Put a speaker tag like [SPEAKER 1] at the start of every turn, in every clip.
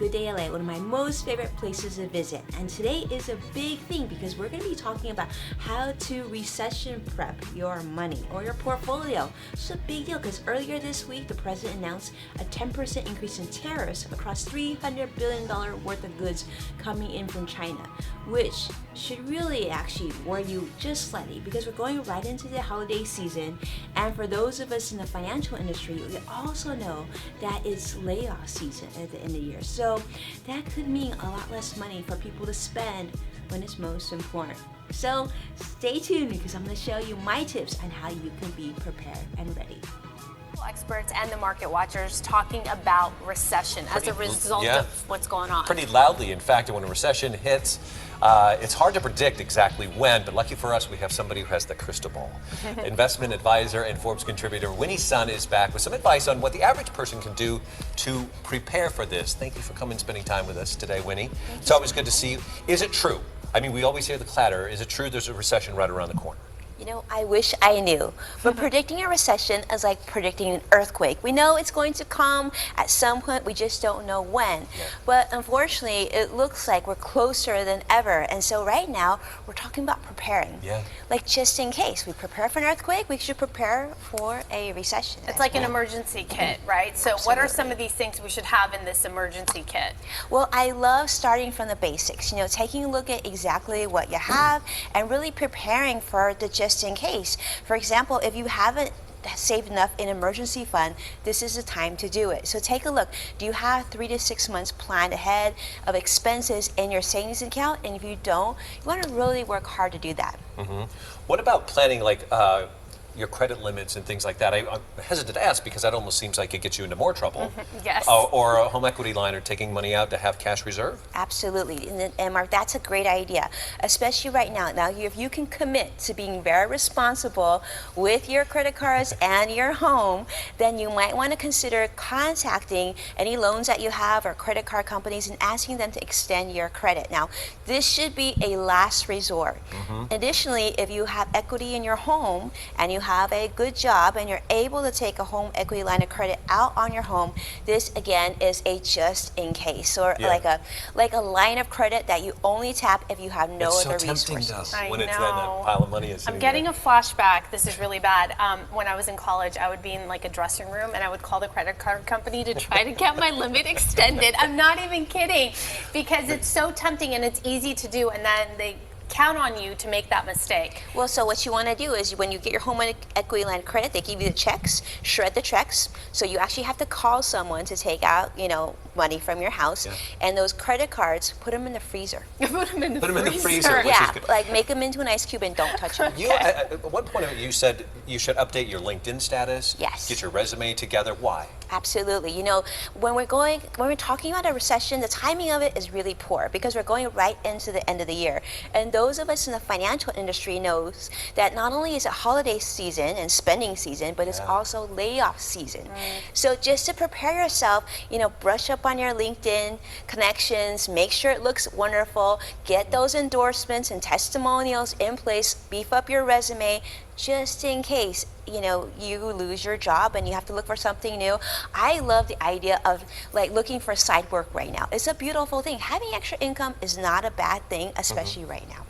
[SPEAKER 1] Good Day LA, one of my most favorite places to visit. And today is a big thing because we're going to be talking about how to recession prep your money or your portfolio. It's a big deal because earlier this week, the president announced a 10% increase in tariffs across $300 billion worth of goods coming in from China, which should really actually worry you just slightly because we're going right into the holiday season. And for those of us in the financial industry, we also know that it's layoff season at the end of the year. So that could mean a lot less money for people to spend when it's most important. So stay tuned because I'm going to show you my tips on how you can be prepared and ready.
[SPEAKER 2] Experts and the market watchers talking about recession as a result of what's going on.
[SPEAKER 3] Pretty loudly, in fact, when a recession hits, it's hard to predict exactly when, but lucky for us, we have somebody who has the crystal ball. Investment advisor and Forbes contributor Winnie Sun is back with some advice on what the average person can do to prepare for this. Thank you for coming and spending time with us today, Winnie. It's always good to see you. Is it true? I mean, we always hear the clatter. Is it true there's a recession right around the corner?
[SPEAKER 1] You know, I wish I knew. But predicting a recession is like predicting an earthquake. We know it's going to come at some point, we just don't know when.
[SPEAKER 3] Yeah.
[SPEAKER 1] But unfortunately, it looks like we're closer than ever. And so right now, we're talking about preparing.
[SPEAKER 3] Yeah.
[SPEAKER 1] Like just in case. We prepare for an earthquake, we should prepare for a recession.
[SPEAKER 2] It's like an emergency kit, right? So what are some of these things we should have in this emergency kit?
[SPEAKER 1] Well, I love starting from the basics, you know, taking a look at exactly what you have and really preparing for the just in case. For example, if you haven't saved enough in emergency fund, this is the time to do it. So take a look. Do you have 3 to 6 months planned ahead of expenses in your savings account? And if you don't, you want to really work hard to do that.
[SPEAKER 3] What about planning like your credit limits and things like that? I'm hesitant to ask because that almost seems like it gets you into more trouble.
[SPEAKER 2] Yes.
[SPEAKER 3] Or a home equity line or taking money out to have cash reserve?
[SPEAKER 1] Absolutely. And Mark, that's a great idea, especially right now. Now, if you can commit to being very responsible with your credit cards and your home, then you might want to consider contacting any loans that you have or credit card companies and asking them to extend your credit. Now, this should be a last resort. Additionally, if you have equity in your home and you have a good job and you're able to take a home equity line of credit out on your home, this again is a just in case, or like a line of credit that you only tap if you have no other resources.
[SPEAKER 3] When it's that pile of money is
[SPEAKER 2] I'm getting a flashback. This is really bad. When I was in college, I would be in like a dressing room and I would call the credit card company to try to get my limit extended. I'm not even kidding, because it's so tempting and it's easy to do, and then they count on you to make that mistake.
[SPEAKER 1] Well, so what you want to do is when you get your home equity line of credit, they give you the checks, shred the checks. So you actually have to call someone to take out, you know, money from your house. And those credit cards, put them in the freezer.
[SPEAKER 2] Put them in the
[SPEAKER 3] freezer. Which
[SPEAKER 1] Yeah,
[SPEAKER 3] is good.
[SPEAKER 1] like make them into an ice cube and don't touch them.
[SPEAKER 3] At one point you said you should update your LinkedIn status.
[SPEAKER 1] Yes.
[SPEAKER 3] Get your resume together. Why?
[SPEAKER 1] Absolutely. You know, when we're talking about a recession, the timing of it is really poor because we're going right into the end of the year. And those of us in the financial industry knows that not only is it holiday season and spending season, but it's also layoff season. So just to prepare yourself, you know, brush up on your LinkedIn connections, make sure it looks wonderful, get those endorsements and testimonials in place, beef up your resume, just in case, you know, you lose your job and you have to look for something new. I love the idea of like looking for side work right now. It's a beautiful thing. Having extra income is not a bad thing, especially right now.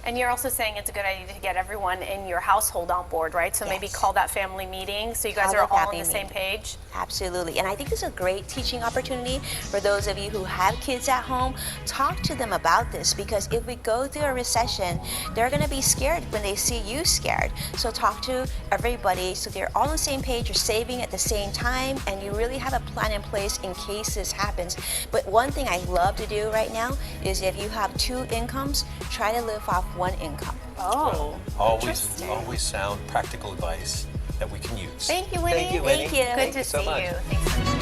[SPEAKER 2] And you're also saying it's a good idea to get everyone in your household on board, right? So maybe call that family meeting so you guys are all on the same page.
[SPEAKER 1] Absolutely. And I think this is a great teaching opportunity for those of you who have kids at home. Talk to them about this, because if we go through a recession, they're going to be scared when they see you scared. So talk to everybody so they're all on the same page, you're saving at the same time, and you really have a plan in place in case this happens. But one thing I love to do right now is if you have 2 incomes, try to live off 1 income.
[SPEAKER 2] Oh,
[SPEAKER 3] always sound practical advice that we can use.
[SPEAKER 2] Thank you, Winnie.
[SPEAKER 3] Thank you, Winnie.
[SPEAKER 1] Thank you.
[SPEAKER 2] Good to see you. Thanks.